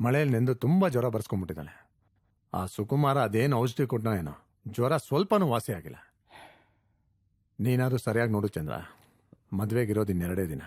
ಮಳೆಯಲ್ಲಿ ನೆಂದು ತುಂಬ ಜ್ವರ ಬರ್ಸ್ಕೊಂಡ್ಬಿಟ್ಟಿದ್ದಾಳೆ. ಆ ಸುಕುಮಾರ ಅದೇನು ಔಷಧಿ ಕೊಟ್ಟನೋ ಏನೋ, ಜ್ವರ ಸ್ವಲ್ಪನೂ ವಾಸಿ ಆಗಿಲ್ಲ. ನೀನಾದರೂ ಸರಿಯಾಗಿ ನೋಡು ಚಂದ್ರ, ಮದುವೆಗಿರೋದು ಇನ್ನೆರಡೇ ದಿನ.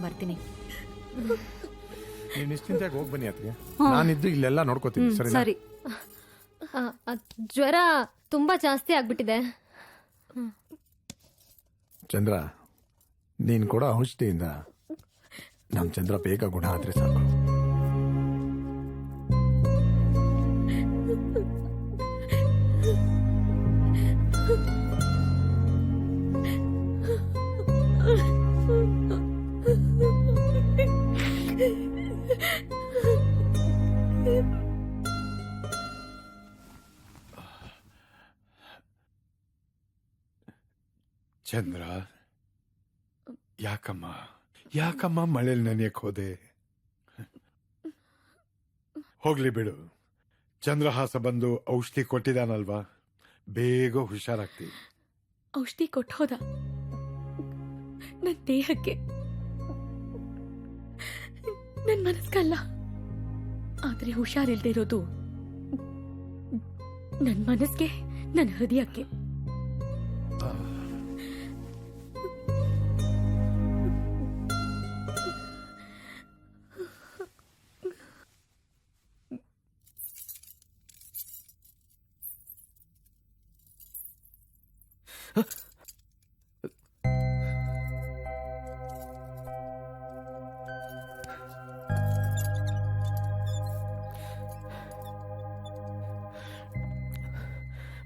ಬರ್ತೀನಿ. ನೀವು ನಿಶ್ಚಿಂತೆಯಾಗಿ ಹೋಗಿ ಬನ್ನಿ ಅತ್ತಿಗೆ, ನಾನಿದ್ದು ಇಲ್ಲೆಲ್ಲ ನೋಡ್ಕೋತೀನಿ. ಸರಿ. ಜ್ವರ ತುಂಬಾ ಜಾಸ್ತಿ ಆಗ್ಬಿಟ್ಟಿದೆ. ಚಂದ್ರ, ನೀನ್ ಕೊಡೋ ಔಷಧಿಯಿಂದ ನಮ್ ಚಂದ್ರ ಬೇಗ ಗುಣ ಆದ್ರೆ ಸಾಕು. ಚಂದ್ರ, ಯಾಕಮ್ಮ ಮಳೆಯಲ್ಲಿ ನೆನೆಯಕ್ ಹೋದೆ? ಹೋಗ್ಲಿ ಬಿಡು, ಚಂದ್ರಹಾಸ ಬಂದು ಔಷಧಿ ಕೊಟ್ಟಿದಾನಲ್ವಾ, ಬೇಗ ಹುಷಾರಾಗ್ತಿ. ಔಷಧಿ ಕೊಟ್ಟು ಹೋದ ನನ್ನ ದೇಹಕ್ಕೆ, ನನ್ನ ಮನಸ್ಕಲ್ಲ. ಆದ್ರೆ ಹುಷಾರಿಲ್ದೇ ಇರೋದು ನನ್ನ ಮನಸ್ಗೆ, ನನ್ನ ಹೃದಯಕ್ಕೆ.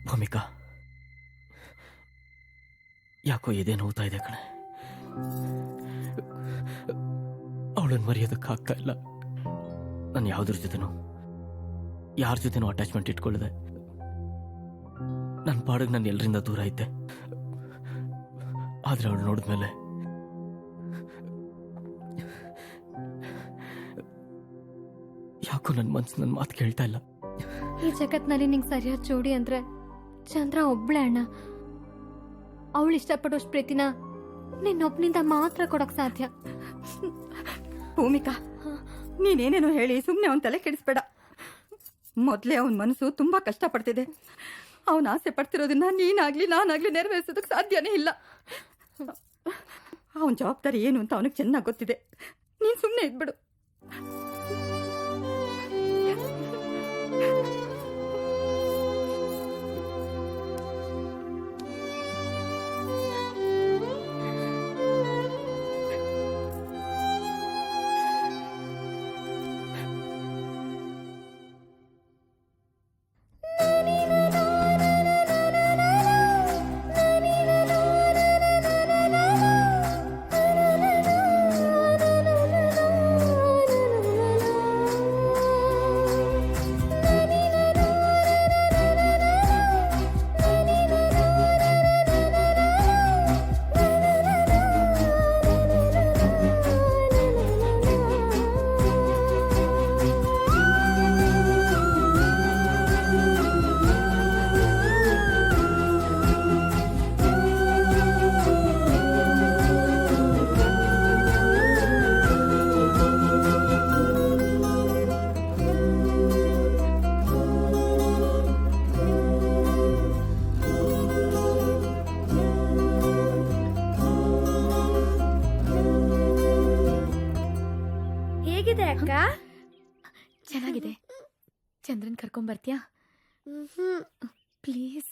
ಭೂಮಿಕಾ, ಯಾಕೋ ಎದೆ ನೋವ್ತಾ ಇದೆ ಕಣೆ. ಅವಳನ್ನು ಮರೆಯೋದಕ್ಕಾಗ್ತಾ ಇಲ್ಲ. ನಾನು ಯಾವುದ್ರ ಜೊತೆನೂ, ಯಾರ ಜೊತೆನೂ ಅಟ್ಯಾಚ್ಮೆಂಟ್ ಇಟ್ಕೊಳ್ಳಿದೆ. ನನ್ನ ಪಾಡಿಗೆ ನಾನು ಎಲ್ಲರಿಂದ ದೂರ ಇದ್ದೆ. ಆದ್ರೆ ಅವಳು ನೋಡಿದ್ಮೇಲೆ ಯಾಕೋ ನನ್ನ ಮನ್ಸು ನನ್ನ ಮಾತು ಕೇಳ್ತಾ ಇಲ್ಲ. ಈ ಜಗತ್ನಲ್ಲಿ ನಿಂಗೆ ಸರಿಯಾದ ಜೋಡಿ ಅಂದ್ರೆ ಚಂದ್ರ ಒಬ್ಳೆ ಅಣ್ಣ. ಅವಳು ಇಷ್ಟಪಡೋಷ್ಟು ಪ್ರೀತಿನ ನಿನ್ನೊಬ್ನಿಂದ ಮಾತ್ರ ಕೊಡಕ್ ಸಾಧ್ಯ. ಭೂಮಿಕಾ, ನೀನೇನೇನೋ ಹೇಳಿ ಸುಮ್ಮನೆ ಅವನ ತಲೆ ಕೆಡಿಸ್ಬೇಡ. ಮೊದಲೇ ಅವನ ಮನಸ್ಸು ತುಂಬಾ ಕಷ್ಟಪಡ್ತಿದೆ. ಅವನ ಆಸೆ ಪಡ್ತಿರೋದನ್ನ ನೀನಾಗ್ಲಿ ನಾನಾಗ್ಲಿ ನೆರವೇರಿಸೋದಕ್ಕೆ ಸಾಧ್ಯನೇ ಇಲ್ಲ. ಅವನ ಜವಾಬ್ದಾರಿ ಏನು ಅಂತ ಅವನಿಗೆ ಚೆನ್ನಾಗಿ ಗೊತ್ತಿದೆ. ನೀನ್ ಸುಮ್ಮನೆ ಇದ್ಬಿಡು. ಚೆನ್ನಾಗಿದೆ. ಚಂದ್ರನ್ ಕರ್ಕೊಂಡ್ ಬರ್ತೀಯಾ ಪ್ಲೀಸ್?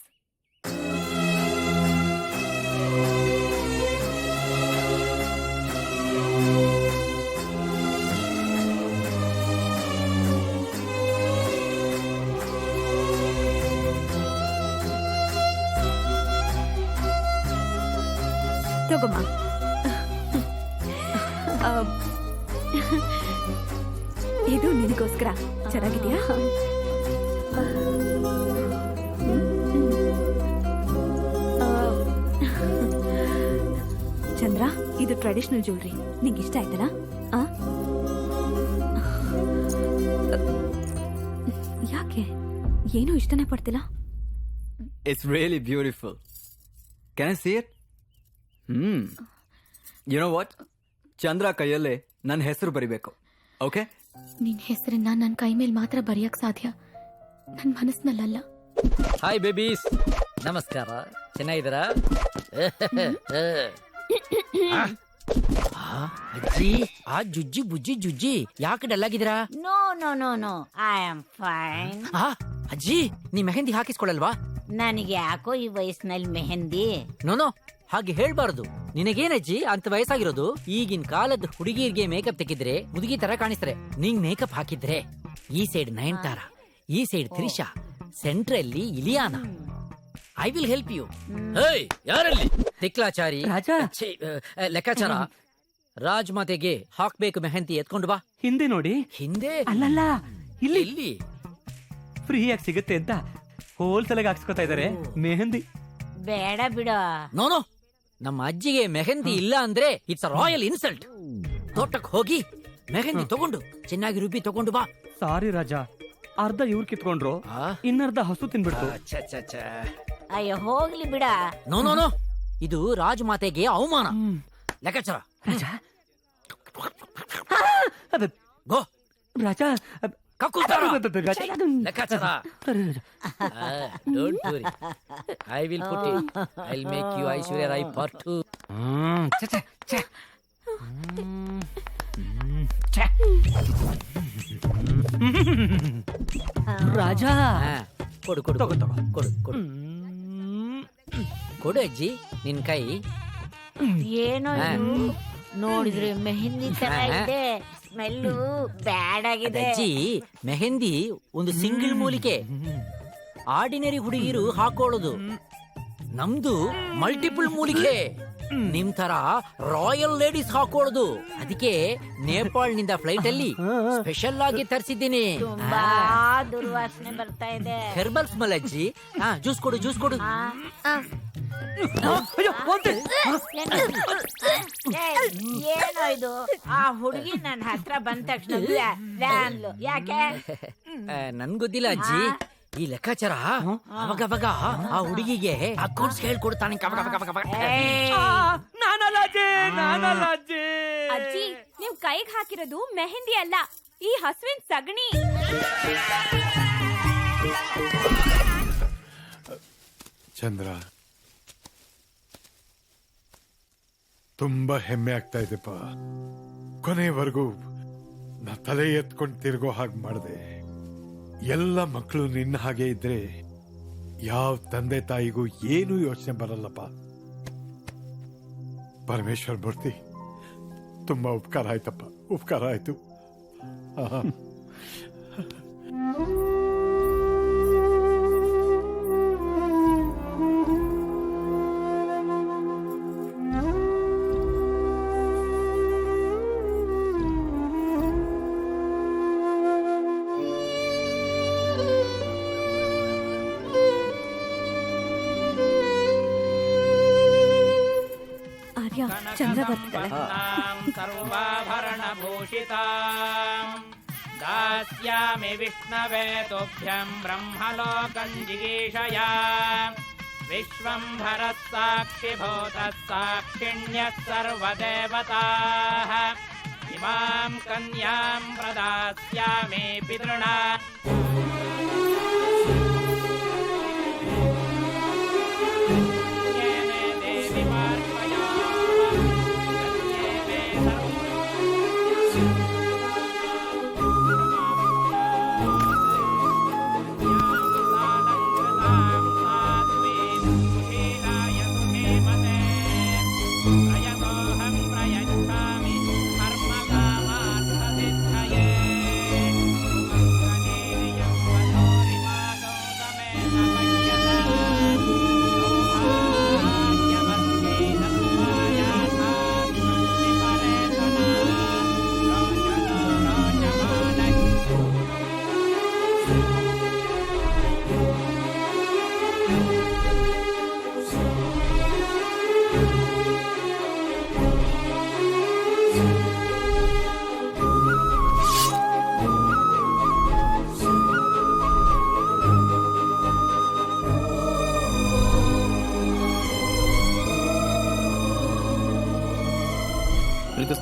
ತಗೋಮ್ಮ. ಇದು ನಿನಗೋಸ್ಕರ. ಚೆನ್ನಾಗಿದ್ಯಾ? ಚಂದ್ರ, ಇದು ಟ್ರೆಡಿಷನಲ್ ಜ್ಯುವೆಲ್ರಿ. ನಿಂಗೆ ಇಷ್ಟ ಆಯ್ತಲ್ಲ? ಯಾಕೆ ಏನೂ ಇಷ್ಟನೇ ಪಡ್ತಿಲ್ಲ? It's really beautiful. Can I see it? You know what? ಚಂದ್ರ ಕೈಯಲ್ಲೇ ನನ್ನ ಹೆಸರು ಬರಿಬೇಕು. ಓಕೆ? ನಿನ್ ಹೆಸರನ್ನ ನನ್ನ ಕೈ ಮೇಲೆ ಮಾತ್ರ ಬರೆಯಕ್ ಸಾಧ್ಯ, ನನ್ನ ಮನಸ್ಸಿನಲ್ಲ. ಹಾಯ್ ಬೇಬೀಸ್, ನಮಸ್ಕಾರ. ಚೆನ್ನಾಗಿದ್ದೀರಾ? ಅಜ್ಜಿ, ಆ ಜುಜ್ಜಿ ಬುಜ್ಜಿ ಜುಜ್ಜಿ ಯಾಕೆ ಡಲ್ ಆಗಿದ್ದೀರಾ? No no no no, I am fine. ಅಜ್ಜಿ, ನೀ ಮೆಹಂದಿ ಹಾಕಿಸ್ಕೊಳ್ಳಲ್ವಾ? ನನಗೆ ಯಾಕೋ ಈ ವಯಸ್ಸಿನಲ್ಲಿ ಮೆಹಂದಿ. ನೋನೋ, ಹಾಗೆ ಹೇಳ್ಬಾರ್ದು. ನಿನಗೇನಜ್ಜಿ ಅಂತ ವಯಸ್ಸಾಗಿರೋದು? ಈಗಿನ ಕಾಲದ ಹುಡುಗಿಯರಿಗೆ ಮೇಕಪ್ ತೆಗೆದ್ರೆ ಮುದುಗಿ ತರ ಕಾಣಿಸ್ತಾರೆ. ನಿಂಗ್ ಮೇಕಪ್ ಹಾಕಿದ್ರೆ ಈ ಸೈಡ್ ನಯನತಾರ, ಈ ಸೈಡ್ ತ್ರಿಷಾ, ಸೆಂಟ್ರಲ್ಲಿ Ileana. I will help you. Hey, ಯಾರಲ್ಲಿ? ತಿಕ್ಲಾಚಾರಿ, ಛೇ, ಲೆಕ್ಕಾಚಾರ. ರಾಜ್ಮಾತೆಗೆ ಹಾಕ್ಬೇಕು ಮೆಹಂದಿ. ಎತ್ಕೊಂಡು ಬಾ. ಹಿಂದೆ ನೋಡಿ. ಹಿಂದೆ ಅಲ್ಲಲ್ಲ, ಇಲ್ಲಿ ಇಲ್ಲಿ ಫ್ರೀಯಾಗಿ ಸಿಗುತ್ತೆ ಅಂತ ಹೋಲ್ಸೇಲ್ ಹಾಕ್ಸ್ಕೊತಾ ಇದಾರೆ ಮೆಹಂದಿ. ಬೇಡ ಬಿಡ. ನೋನೋ, ನಮ್ಮ ಅಜ್ಜಿಗೆ ಮೆಹಂದಿ ಇಲ್ಲ ಅಂದ್ರೆ ಇಟ್ಸ್ ಅ ರಾಯಲ್ ಇನ್ಸಲ್ಟ್. ತೋಟಕ್ಕೆ ಹೋಗಿ ಮೆಹಂದಿ ತಗೊಂಡು ಚೆನ್ನಾಗಿ ರುಬ್ಬಿ ತಗೊಂಡು ಬಾ. ಸಾರಿ ರಾಜ, ಅರ್ಧ ಇವ್ರು ಕಿತ್ಕೊಂಡ್ರು, ಇನ್ನರ್ಧ ಹಸು ತಿನ್ಬಿಡ್ತು. ಅಯ್ಯೋ ಹೋಗ್ಲಿ ಬಿಡ. ನೋ ನೋ ನೋ, ಇದು ರಾಜಮಾತೆಗೆ ಅವಮಾನ. ಲೆಕ್ಕಾಚಾರ. ರಾಜ, ಗೋ ರಾಜ, ಕಕ್ಕುತ್ತಾರ. ರಾಜ, ಲೆಕ್ಕಾಚಾರ. Don't worry, I will put it. I will make you Aishwarya Rai part 2. Raja, ಕೊಡು ಕೊಡು ತಗೋ, ತಗೋ. ಕೊಡು ಕೊಡು ಕೊಡು ಅಜ್ಜಿ, ನಿನ್ ಕೈ. ಏನೋ ಇದು? ನೋಡಿದ್ರೆ ಮೆಹಂದಿ ತರ ಇದೆ, ಸ್ಮೆಲ್ಲು ಬ್ಯಾಡ್ ಆಗಿದೆ. ಅಜ್ಜಿ, ಮೆಹಂದಿ ಒಂದು ಸಿಂಗಲ್ ಮೂಲಿಕೆ. ಆರ್ಡಿನರಿ ಹುಡುಗಿರು ಹಾಕೊಳ್ಳೋದು. ನಮ್ದು ಮಲ್ಟಿಪಲ್ ಮೂಲಿಕೆ. ನಿಮ್ ತರ ರಾಯಲ್ ಲೇಡೀಸ್ ಹಾಕೊಳ್ಳೋದು. ಅದಕ್ಕೆ ನೇಪಾಳ್ ನಿಂದ ಫ್ಲೈಟ್ ಅಲ್ಲಿ ಸ್ಪೆಷಲ್ ಆಗಿ ತರಿಸಿದ್ದೀನಿ. ತುಂಬಾ ದುರ್ವಾಸನೆ ಬರ್ತಾ ಇದೆ. ಹೆರ್ಬಲ್ ಸ್ಮೆಲ್ ಅಜ್ಜಿ. ಜ್ಯೂಸ್ ಕೊಡು, ಜ್ಯೂಸ್ ಕೊಡು. ಏನೋ ಇದು? ಆ ಹುಡುಗಿ ನನ್ನ ಹತ್ರ ಬಂದ ತಕ್ಷಣ ಬ್ಯಾನ್ಲು. ಯಾಕೆ? ನನ್ ಗೊತ್ತಿಲ್ಲ ಅಜ್ಜಿ. ಈ ಲೆಕ್ಕಾಚಾರ ಅವಾಗ ಆ ಹುಡುಗಿಗೆ ಅಕೌಂಟ್ಸ್ ಹೇಳ್ಕೊಡ್ತಾನೆ. ಅಜ್ಜಿ, ನೀವ್ ಕೈಗೆ ಹಾಕಿರೋದು ಮೆಹಂದಿ ಅಲ್ಲ, ಈ ಹಸುವಿನ ಸಗಣಿ. ಚಂದ್ರ, ತುಂಬಾ ಹೆಮ್ಮೆ ಆಗ್ತಾ ಇದೆಪ್ಪ. ಕೊನೆವರೆಗೂ ನಾ ತಲೆ ಎತ್ಕೊಂಡು ತಿರ್ಗೋ ಹಾಗೆ ಮಾಡಿದೆ. ಎಲ್ಲ ಮಕ್ಕಳು ನಿನ್ನ ಹಾಗೆ ಇದ್ರೆ ಯಾವ ತಂದೆ ತಾಯಿಗೂ ಏನೂ ಯೋಚನೆ ಬರಲ್ಲಪ್ಪ. ಪರಮೇಶ್ವರ್ ಮೂರ್ತಿ, ತುಂಬಾ ಉಪಕಾರ ಆಯ್ತಪ್ಪ, ಉಪಕಾರ ಆಯ್ತು. ಚಂದ್ರ ಬರ್ತಿದ್ದಾಳೆ. दास्यामि विष्णवे तुभ्यं ब्रह्मलोकं जिगीषया विश्वंभरः साक्षिभूतः साक्षिण्यः सर्वदेवताः इमां कन्यां प्रदास्यामि पितृणा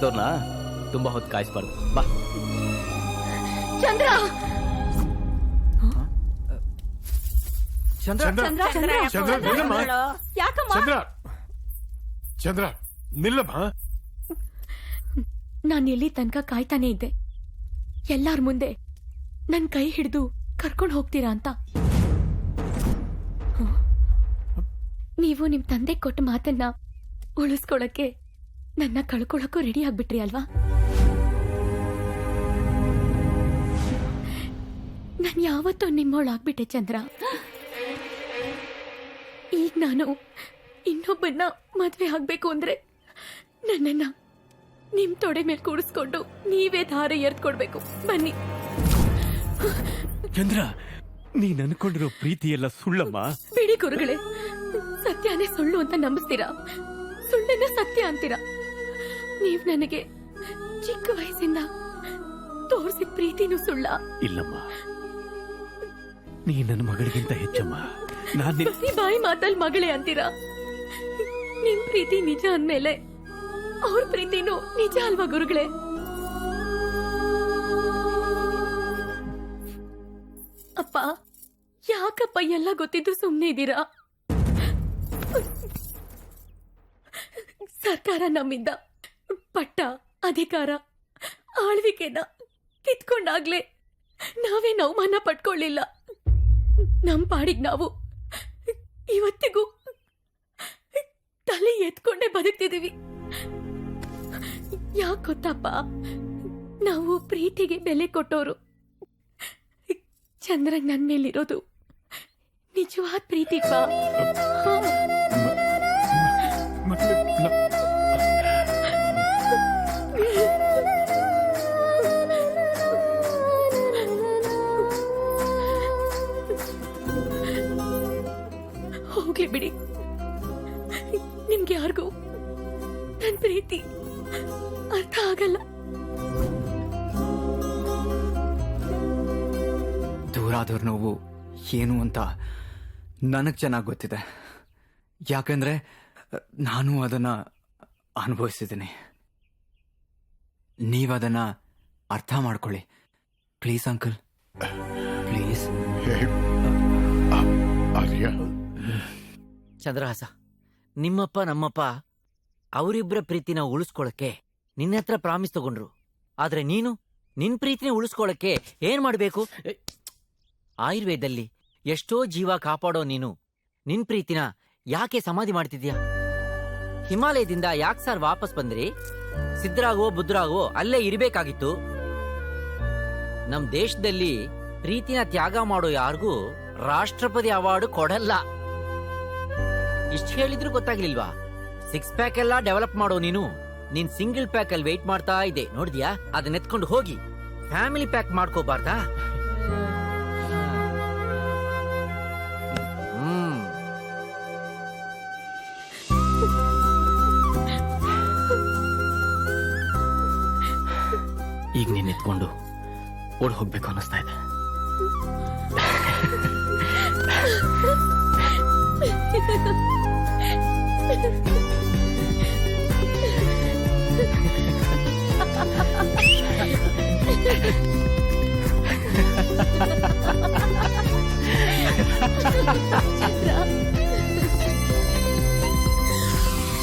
ಕಾಯ್ಸೋರ್ನ ತುಂಬಾ ಹೊತ್ತು ಕಾಯಿಸ್ಬಾರ್ದು. ಬಾ. ಚಂದ್ರ ಚಂದ್ರ ಚಂದ್ರ ಚಂದ್ರ ನಿಲ್ಲಮ್ಮ. ಯಾಕಮ್ಮ? ಚಂದ್ರ ಚಂದ್ರ ನಿಲ್ಲಮ್ಮ. ನಾನು ಎಲ್ಲಿ ತನಕ ಕಾಯ್ತಾನೆ ಇದ್ದೆ, ಎಲ್ಲಾರ ಮುಂದೆ ನನ್ ಕೈ ಹಿಡಿದು ಕರ್ಕೊಂಡು ಹೋಗ್ತೀರಾ ಅಂತ. ನೀವು ನಿಮ್ ತಂದೆ ಕೊಟ್ಟ ಮಾತನ್ನ ಉಳಿಸ್ಕೊಳಕ್ಕೆ ನನ್ನ ಕಳ್ಕೊಳಕ್ಕೂ ರೆಡಿ ಆಗ್ಬಿಟ್ರಿ ಅಲ್ವಾ? ನಾನು ಯಾವತ್ತೂ ನಿಮ್ಮೋಳಾಗ್ಬಿಟ್ಟೆ ಚಂದ್ರ. ಈಗ ನಾನು ಇನ್ನೊಬ್ಬನ್ನ ಮದ್ವೆ ಆಗ್ಬೇಕು ಅಂದ್ರೆ ನನ್ನನ್ನ ನಿಮ್ ತೊಡೆ ಮೇಲೆ ಕೂಡಿಸ್ಕೊಂಡು ನೀವೇ ಧಾರೆ ಎರ್ದ್ಕೊಡ್ಬೇಕು. ಬನ್ನಿ. ಚಂದ್ರ, ನೀನ್ ಅನ್ಕೊಂಡಿರೋ ಪ್ರೀತಿ ಎಲ್ಲ ಸುಳ್ಳಮ್ಮ. ಬಿಡಿ ಗುರುಗಳೇ, ಸತ್ಯನೇ ಸುಳ್ಳು ಅಂತ ನಂಬಿಸ್ತೀರಾ, ಸುಳ್ಳನ್ನ ಸತ್ಯ ಅಂತೀರಾ. ನೀವ್ ನನಗೆ ಚಿಕ್ಕ ವಯಸ್ಸಿಂದ ತೋರಿಸಿದ ಪ್ರೀತಿನೂ ಸುಳ್ಳ. ಇಲ್ಲಮ್ಮ, ನೀ ನನ್ನ ಮಗಳಿಗಿಂತ ಹೆಚ್ಚಮ್ಮ. ಬರೀ ಬಾಯಿ ಮಾತಲ್ ಮಗಳೇ ಅಂತೀರಾ. ನಿಮ್ ಪ್ರೀತಿ ನಿಜ ಅಂದ್ಮೇಲೆ ಅವ್ರ ಪ್ರೀತಿನೂ ನಿಜ ಅಲ್ವಾ ಗುರುಗಳೇ? ಅಪ್ಪ, ಯಾಕಪ್ಪ ಎಲ್ಲ ಗೊತ್ತಿದ್ದು ಸುಮ್ನೆ ಇದ್ದೀರಾ? ಸರ್ಕಾರ ನಮ್ಮಿಂದ ಪಟ್ಟ, ಅಧಿಕಾರ, ಆಳ್ವಿಕೆನ ಕಿತ್ಕೊಂಡಾಗ್ಲೇ ನಾವೇನ್ ಅವಮಾನ ಪಟ್ಕೊಳ್ಳಿಲ್ಲ. ನಮ್ ಪಾಡಿಗೆ ನಾವು ಇವತ್ತಿಗೂ ತಲೆ ಎತ್ಕೊಂಡೇ ಬದುಕ್ತಿದೀವಿ. ಯಾಕೆ ಗೊತ್ತಪ್ಪ, ನಾವು ಪ್ರೀತಿಗೆ ಬೆಲೆ ಕೊಟ್ಟೋರು. ಚಂದ್ರ ನನ್ ಮೇಲಿರೋದು ನಿಜವಾದ ಪ್ರೀತಿ. ಹೋಗ್ಲಿ ಬಿಡಿ, ನಿಮ್ಗೆ ಯಾರಿಗೂ ನನ್ ಪ್ರೀತಿ ಅರ್ಥ ಆಗಲ್ಲ. ದೂರಾದವ್ರ ನೋವು ಏನು ಅಂತ ನನಗೆ ಚೆನ್ನಾಗಿ ಗೊತ್ತಿದೆ. ಯಾಕಂದ್ರೆ ನಾನು ಅದನ್ನ ಅನುಭವಿಸಿದ್ದೀನಿ. ನೀವದನ್ನ ಅರ್ಥ ಮಾಡ್ಕೊಳ್ಳಿ ಪ್ಲೀಸ್ ಅಂಕಲ್, ಪ್ಲೀಸ್. ಚಂದ್ರಹಾಸ, ನಿಮ್ಮಪ್ಪ ನಮ್ಮಪ್ಪ ಅವರಿಬ್ಬರ ಪ್ರೀತಿನ ಉಳಿಸ್ಕೊಳಕ್ಕೆ ನಿನ್ನ ಹತ್ರ ಪ್ರಾಮಿಸ್ ತಗೊಂಡ್ರು. ಆದ್ರೆ ನೀನು ನಿನ್ ಪ್ರೀತಿನ ಉಳಿಸ್ಕೊಳಕ್ಕೆ ಏನ್ ಮಾಡ್ಬೇಕು? ಆಯುರ್ವೇದದಲ್ಲಿ ಎಷ್ಟೋ ಜೀವ ಕಾಪಾಡೋ ನೀನು ನಿನ್ ಪ್ರೀತಿನ ಯಾಕೆ ಸಮಾಧಿ ಮಾಡ್ತಿದ್ಯಾ? ಹಿಮಾಲಯದಿಂದ ಯಾಕೆ ಸರ್ ವಾಪಸ್ ಬಂದ್ರಿ? ಸಿದ್ಧರಾಗೋ ಬುದ್ಧರಾಗೋ ಅಲ್ಲೇ ಇರಬೇಕಾಗಿತ್ತು. ನಮ್ ದೇಶದಲ್ಲಿ ಪ್ರೀತಿನ ತ್ಯಾಗ ಮಾಡೋ ಯಾರಿಗೂ ರಾಷ್ಟ್ರಪತಿ ಅವಾರ್ಡ್ ಕೊಡಲ್ಲ. ಇಷ್ಟು ಹೇಳಿದ್ರು ಗೊತ್ತಾಗ್ಲಿಲ್ವಾ? 6 ಪ್ಯಾಕ್ ಎಲ್ಲ ಡೆವಲಪ್ ಮಾಡೋ ನೀನು ನಿನ್ ಸಿಂಗಲ್ ಪ್ಯಾಕ್ ಅಲ್ಲಿ ವೆಯ್ಟ್ ಮಾಡ್ತಾ ಇದ್ದೆ, ನೋಡಿದ್ಯಾ? ಅದನ್ನ ಎತ್ಕೊಂಡು ಹೋಗಿ ಫ್ಯಾಮಿಲಿ ಪ್ಯಾಕ್ ಮಾಡ್ಕೋಬಾರ್ದಾ? ಈಗ ನೀನ್ ಎತ್ಕೊಂಡು ಓಡ್ ಹೋಗ್ಬೇಕು ಅನ್ನಿಸ್ತಾ ಇದೆ.